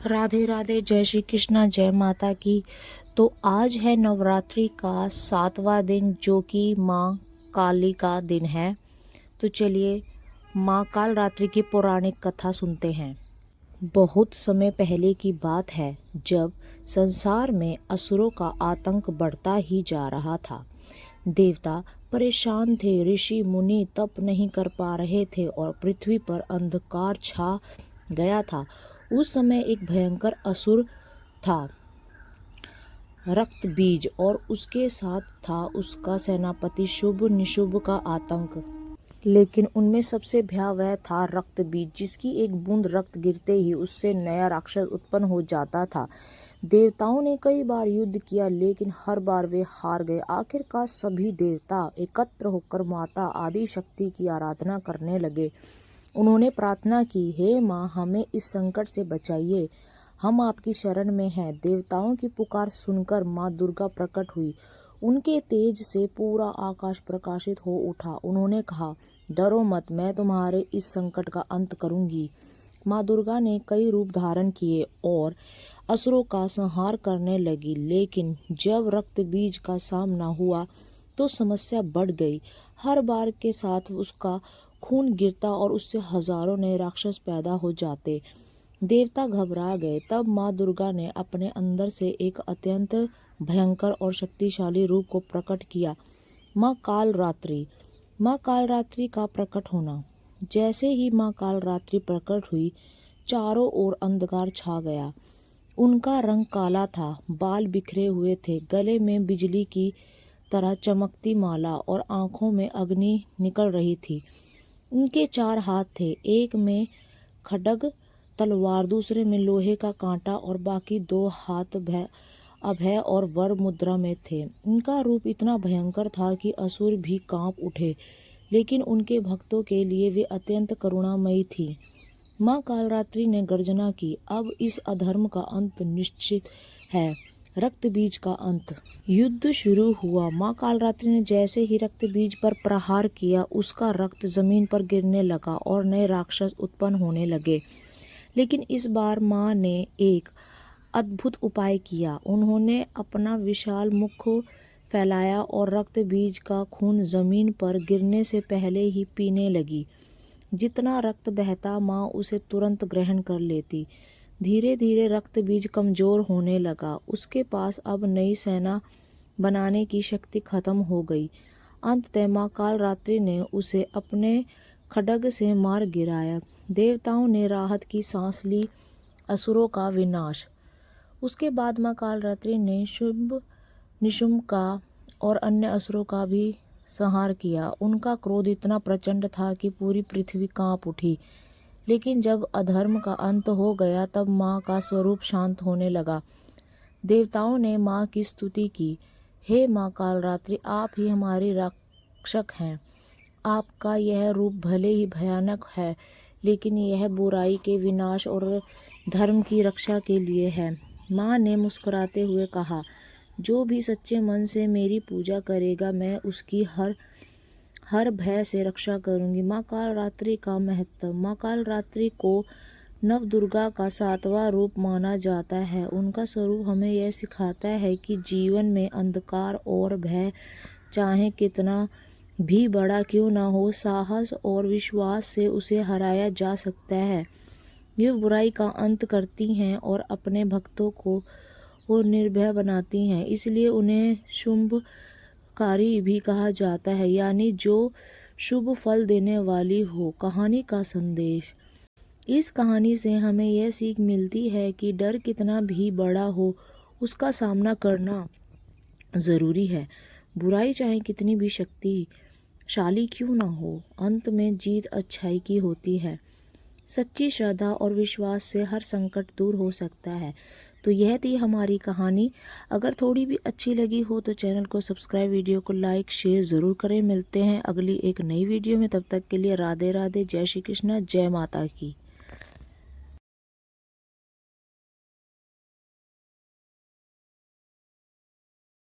राधे राधे, जय श्री कृष्णा, जय माता की। तो आज है नवरात्रि का 7वां दिन, जो कि माँ काली का दिन है। तो चलिए माँ काल रात्रि की पौराणिक कथा सुनते हैं। बहुत समय पहले की बात है, जब संसार में असुरों का आतंक बढ़ता ही जा रहा था। देवता परेशान थे, ऋषि मुनि तप नहीं कर पा रहे थे और पृथ्वी पर अंधकार छा गया था। उस समय एक भयंकर असुर था, रक्तबीज, और उसके साथ था उसका सेनापति शुभ निशुभ का आतंक। लेकिन उनमें सबसे भयावह था रक्तबीज, जिसकी एक बूंद रक्त गिरते ही उससे नया राक्षस उत्पन्न हो जाता था। देवताओं ने कई बार युद्ध किया, लेकिन हर बार वे हार गए। आखिरकार सभी देवता एकत्र होकर माता आदि शक्ति की आराधना करने लगे। उन्होंने प्रार्थना की, हे माँ, हमें इस संकट से बचाइए, हम आपकी शरण में हैं। देवताओं की पुकार सुनकर माँ दुर्गा प्रकट हुई। उनके तेज से पूरा आकाश प्रकाशित हो उठा। उन्होंने कहा, डरो मत, मैं तुम्हारे इस संकट का अंत करूंगी। माँ दुर्गा ने कई रूप धारण किए और असुरों का संहार करने लगी, लेकिन जब रक्तबीज का सामना हुआ तो समस्या बढ़ गई। हर बार के साथ उसका खून गिरता और उससे हजारों नए राक्षस पैदा हो जाते। देवता घबरा गए। तब माँ दुर्गा ने अपने अंदर से एक अत्यंत भयंकर और शक्तिशाली रूप को प्रकट किया, माँ कालरात्रि। माँ कालरात्रि का प्रकट होना। जैसे ही माँ कालरात्रि प्रकट हुई, चारों ओर अंधकार छा गया। उनका रंग काला था, बाल बिखरे हुए थे, गले में बिजली की तरह चमकती माला और आंखों में अग्नि निकल रही थी। उनके 4 हाथ थे, एक में खड्ग तलवार, दूसरे में लोहे का कांटा और बाकी 2 हाथ अभय और वर मुद्रा में थे। उनका रूप इतना भयंकर था कि असुर भी कांप उठे, लेकिन उनके भक्तों के लिए वे अत्यंत करुणामयी थी। माँ कालरात्रि ने गर्जना की, अब इस अधर्म का अंत निश्चित है, रक्तबीज का अंत। युद्ध शुरू हुआ। माँ कालरात्रि ने जैसे ही रक्तबीज पर प्रहार किया, उसका रक्त जमीन पर गिरने लगा और नए राक्षस उत्पन्न होने लगे। लेकिन इस बार माँ ने एक अद्भुत उपाय किया। उन्होंने अपना विशाल मुख फैलाया और रक्तबीज का खून जमीन पर गिरने से पहले ही पीने लगी। जितना रक्त बहता, माँ उसे तुरंत ग्रहण कर लेती। धीरे धीरे रक्तबीज कमजोर होने लगा। उसके पास अब नई सेना बनाने की शक्ति खत्म हो गई। अंततः माँ कालरात्रि ने उसे अपने खड्ग से मार गिराया। देवताओं ने राहत की सांस ली। असुरों का विनाश। उसके बाद माँ कालरात्रि ने शुंभ निशुंभ का और अन्य असुरों का भी संहार किया। उनका क्रोध इतना प्रचंड था कि पूरी पृथ्वी कांप उठी। लेकिन जब अधर्म का अंत हो गया, तब माँ का स्वरूप शांत होने लगा। देवताओं ने माँ की स्तुति की, हे माँ कालरात्रि, आप ही हमारी रक्षक हैं। आपका यह रूप भले ही भयानक है, लेकिन यह बुराई के विनाश और धर्म की रक्षा के लिए है। माँ ने मुस्कुराते हुए कहा, जो भी सच्चे मन से मेरी पूजा करेगा, मैं उसकी हर भय से रक्षा करूंगी। माँ कालरात्रि का महत्व। माँ कालरात्रि को नवदुर्गा का 7वां रूप माना जाता है। उनका स्वरूप हमें यह सिखाता है कि जीवन में अंधकार और भय चाहे कितना भी बड़ा क्यों ना हो, साहस और विश्वास से उसे हराया जा सकता है। ये बुराई का अंत करती हैं और अपने भक्तों को और निर्भय बनाती हैं। इसलिए उन्हें शुंभकारी भी कहा जाता है, यानी जो शुभ फल देने वाली हो। कहानी का संदेश। इस कहानी से हमें यह सीख मिलती है कि डर कितना भी बड़ा हो, उसका सामना करना ज़रूरी है। बुराई चाहे कितनी भी शक्तिशाली क्यों ना हो, अंत में जीत अच्छाई की होती है। सच्ची श्रद्धा और विश्वास से हर संकट दूर हो सकता है। तो यह थी हमारी कहानी। अगर थोड़ी भी अच्छी लगी हो तो चैनल को सब्सक्राइब, वीडियो को लाइक शेयर ज़रूर करें। मिलते हैं अगली एक नई वीडियो में। तब तक के लिए राधे राधे, जय श्री कृष्ण, जय माता की।